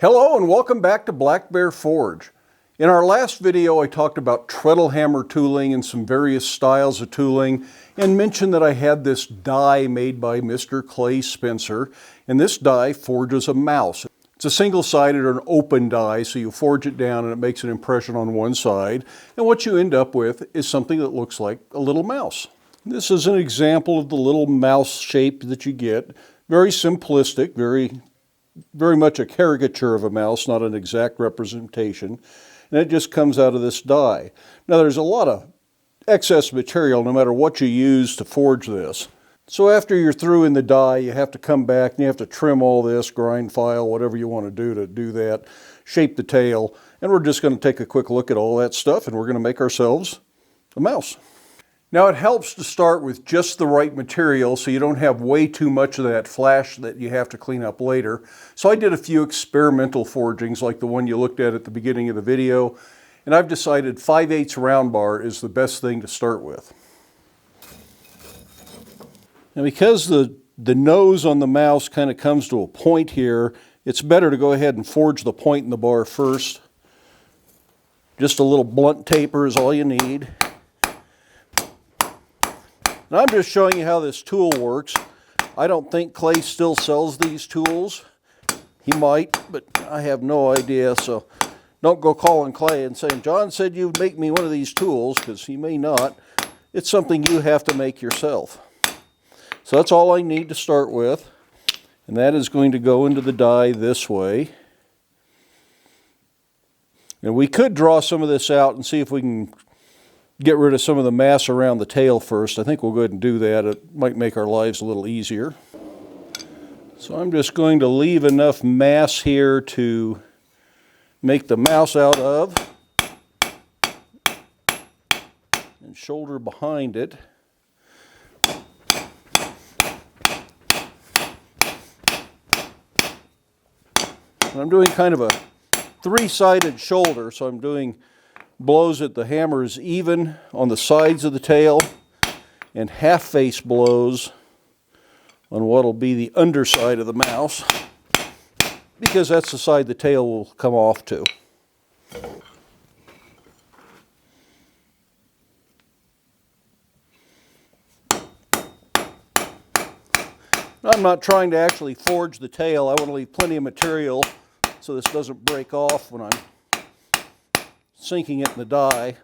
Hello and welcome back to Black Bear Forge. In our last video I talked about treadle hammer tooling and some various styles of tooling and mentioned that I had this die made by Mr. Clay Spencer, and this die forges a mouse. It's a single-sided or an open die, so you forge it down and it makes an impression on one side, and what you end up with is something that looks like a little mouse. This is an example of the little mouse shape that you get. Very simplistic, very much a caricature of a mouse, not an exact representation. And it just comes out of this die. Now there's a lot of excess material no matter what you use to forge this. So after you're through in the die, you have to come back and you have to trim all this, grind, file, whatever you want to do that, shape the tail. And we're just going to take a quick look at all that stuff and we're going to make ourselves a mouse. Now it helps to start with just the right material so you don't have way too much of that flash that you have to clean up later. So I did a few experimental forgings like the one you looked at the beginning of the video, and I've decided 5/8 round bar is the best thing to start with. Now because the nose on the mouse kind of comes to a point here, it's better to go ahead and forge the point in the bar first. Just a little blunt taper is all you need. And I'm just showing you how this tool works. I don't think Clay still sells these tools. He might, but I have no idea. So don't go calling Clay and saying, John said you'd make me one of these tools, because he may not. It's something you have to make yourself. So that's all I need to start with. And that is going to go into the die this way. And we could draw some of this out and see if we can get rid of some of the mass around the tail first. I think we'll go ahead and do that. It might make our lives a little easier. So I'm just going to leave enough mass here to make the mouse out of and shoulder behind it. And I'm doing kind of a three-sided shoulder, so I'm doing blows at the hammer is even on the sides of the tail and half-face blows on what will be the underside of the mouse, because that's the side the tail will come off to. I'm not trying to actually forge the tail. I want to leave plenty of material so this doesn't break off when I'm sinking it in the die.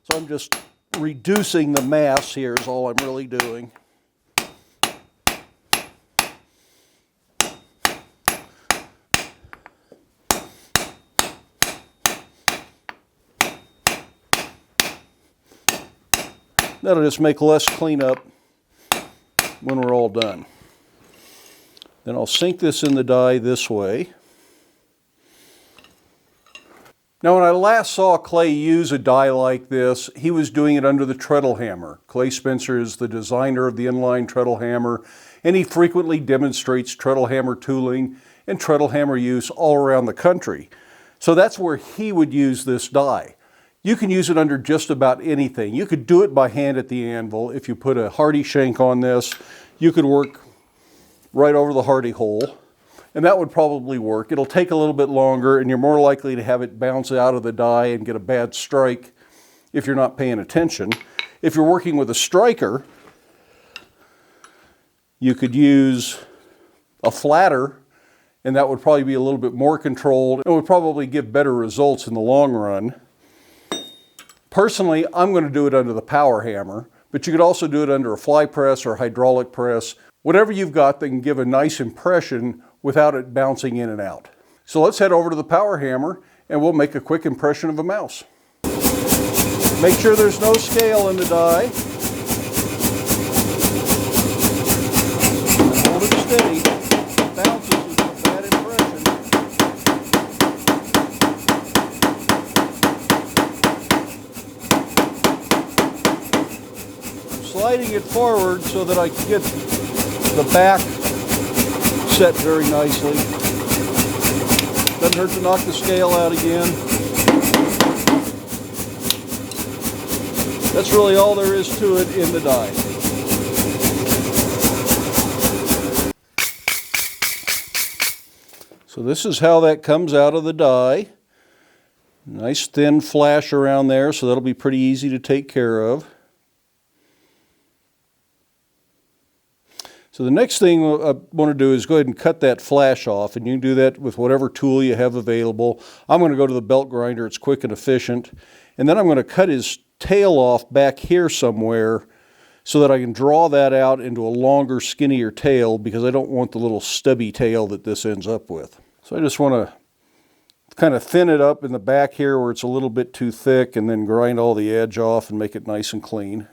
So I'm just reducing the mass here is all I'm really doing. That'll just make less cleanup when we're all done. Then I'll sink this in the die this way. Now when I last saw Clay use a die like this, he was doing it under the treadle hammer. Clay Spencer is the designer of the inline treadle hammer, and he frequently demonstrates treadle hammer tooling and treadle hammer use all around the country. So that's where he would use this die. You can use it under just about anything. You could do it by hand at the anvil. If you put a hardy shank on this, you could work right over the hardy hole. And that would probably work. It'll take a little bit longer and you're more likely to have it bounce out of the die and get a bad strike if you're not paying attention. If you're working with a striker, you could use a flatter, and that would probably be a little bit more controlled. It would probably give better results in the long run. Personally, I'm going to do it under the power hammer, but you could also do it under a fly press or hydraulic press. Whatever you've got that can give a nice impression without it bouncing in and out. So let's head over to the power hammer and we'll make a quick impression of a mouse. Make sure there's no scale in the die. And hold it steady. If it bounces, it's a bad impression. I'm sliding it forward so that I can get the back set very nicely. Doesn't hurt to knock the scale out again. That's really all there is to it in the die. So this is how that comes out of the die. Nice thin flash around there, so that'll be pretty easy to take care of. So the next thing I want to do is go ahead and cut that flash off, and you can do that with whatever tool you have available. I'm going to go to the belt grinder, it's quick and efficient. And then I'm going to cut his tail off back here somewhere so that I can draw that out into a longer, skinnier tail, because I don't want the little stubby tail that this ends up with. So I just want to kind of thin it up in the back here where it's a little bit too thick, and then grind all the edge off and make it nice and clean.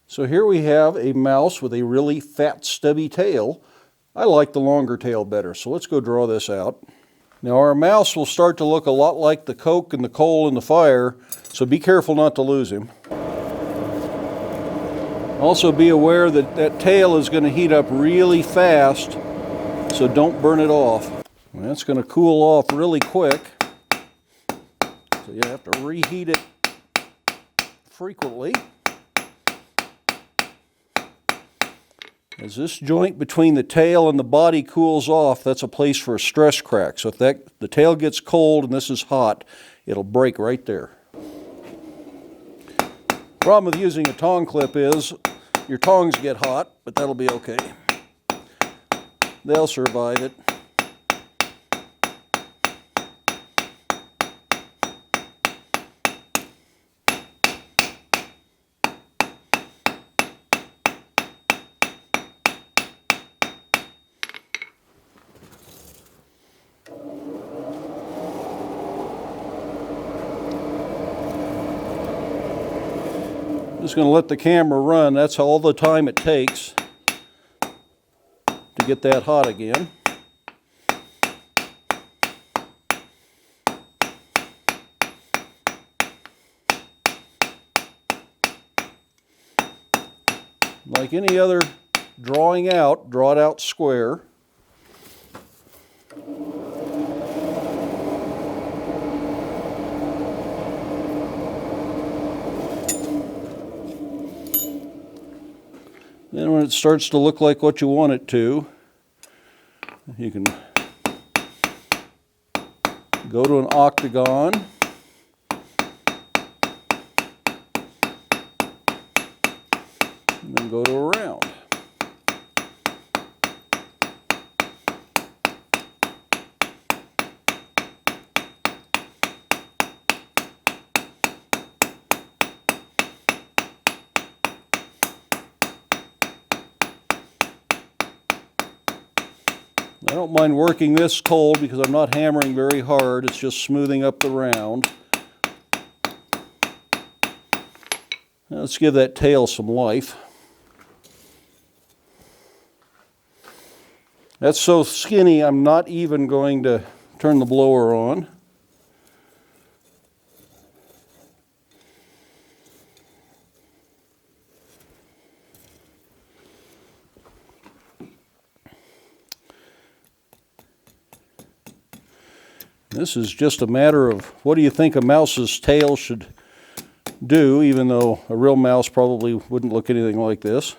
So here we have a mouse with a really fat, stubby tail. I like the longer tail better, so let's go draw this out. Now our mouse will start to look a lot like the coke and the coal in the fire, so be careful not to lose him. Also be aware that that tail is going to heat up really fast, so don't burn it off. And that's going to cool off really quick, so you have to reheat it frequently. As this joint between the tail and the body cools off, that's a place for a stress crack. So if the tail gets cold and this is hot, it'll break right there. Problem with using a tong clip is your tongs get hot, but that'll be okay. They'll survive it. Just going to let the camera run. That's all the time it takes to get that hot again. Like any other drawing out, draw it out square. Then when it starts to look like what you want it to, you can go to an octagon. And then go to a round. I don't mind working this cold because I'm not hammering very hard, it's just smoothing up the round. Now let's give that tail some life. That's so skinny I'm not even going to turn the blower on. This is just a matter of what do you think a mouse's tail should do, even though a real mouse probably wouldn't look anything like this.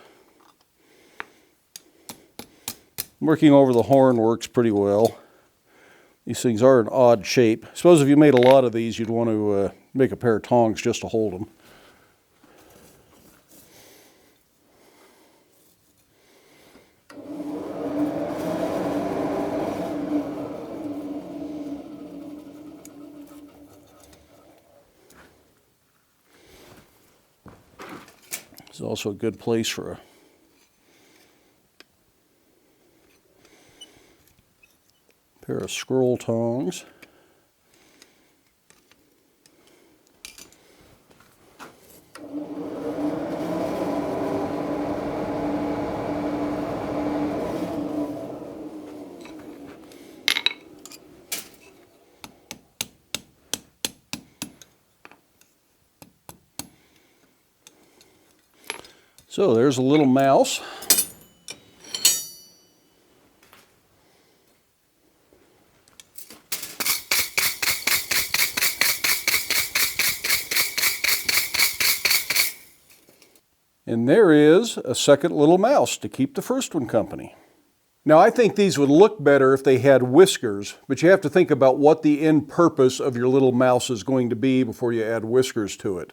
Working over the horn works pretty well. These things are an odd shape. I suppose if you made a lot of these, you'd want to make a pair of tongs just to hold them. It's also a good place for a pair of scroll tongs. So there's a little mouse. And there is a second little mouse to keep the first one company. Now I think these would look better if they had whiskers, but you have to think about what the end purpose of your little mouse is going to be before you add whiskers to it.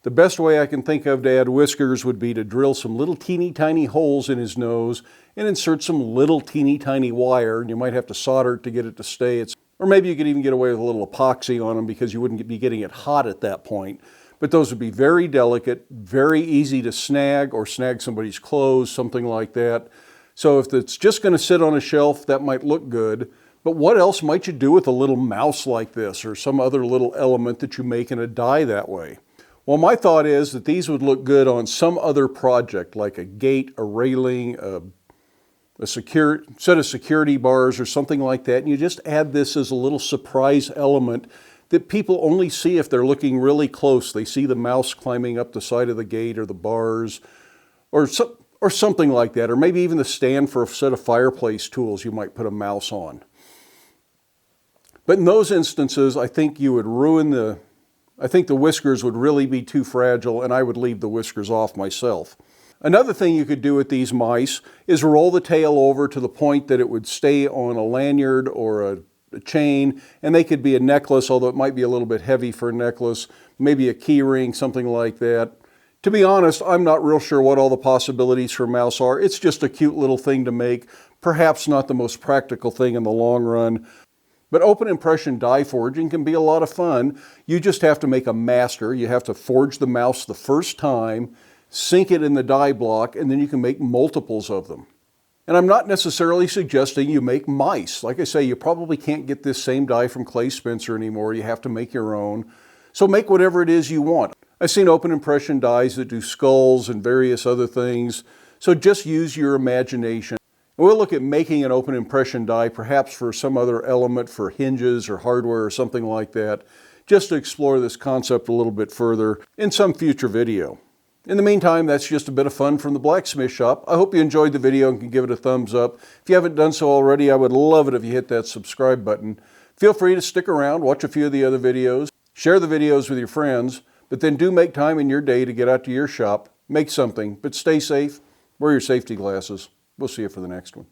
The best way I can think of to add whiskers would be to drill some little teeny tiny holes in his nose and insert some little teeny tiny wire, and you might have to solder it to get it to stay. Or maybe you could even get away with a little epoxy on them because you wouldn't be getting it hot at that point. But those would be very delicate, very easy to snag or snag somebody's clothes, something like that. So if it's just going to sit on a shelf, that might look good. But what else might you do with a little mouse like this or some other little element that you make in a die that way? Well, my thought is that these would look good on some other project like a gate, a railing, a set of security bars or something like that. And you just add this as a little surprise element that people only see if they're looking really close. They see the mouse climbing up the side of the gate or the bars or something like that, or maybe even the stand for a set of fireplace tools you might put a mouse on. But in those instances, I think you would I think the whiskers would really be too fragile, and I would leave the whiskers off myself. Another thing you could do with these mice is roll the tail over to the point that it would stay on a lanyard or a chain, and they could be a necklace, although it might be a little bit heavy for a necklace, maybe a key ring, something like that. To be honest, I'm not real sure what all the possibilities for a mouse are. It's just a cute little thing to make, perhaps not the most practical thing in the long run. But open impression die forging can be a lot of fun. You just have to make a master. You have to forge the mouse the first time, sink it in the die block, and then you can make multiples of them. And I'm not necessarily suggesting you make mice. Like I say, you probably can't get this same die from Clay Spencer anymore. You have to make your own. So make whatever it is you want. I've seen open impression dies that do skulls and various other things. So just use your imagination. And we'll look at making an open impression die, perhaps for some other element for hinges or hardware or something like that, just to explore this concept a little bit further in some future video. In the meantime, that's just a bit of fun from the blacksmith shop. I hope you enjoyed the video and can give it a thumbs up. If you haven't done so already, I would love it if you hit that subscribe button. Feel free to stick around, watch a few of the other videos, share the videos with your friends, but then do make time in your day to get out to your shop, make something, but stay safe, wear your safety glasses. We'll see you for the next one.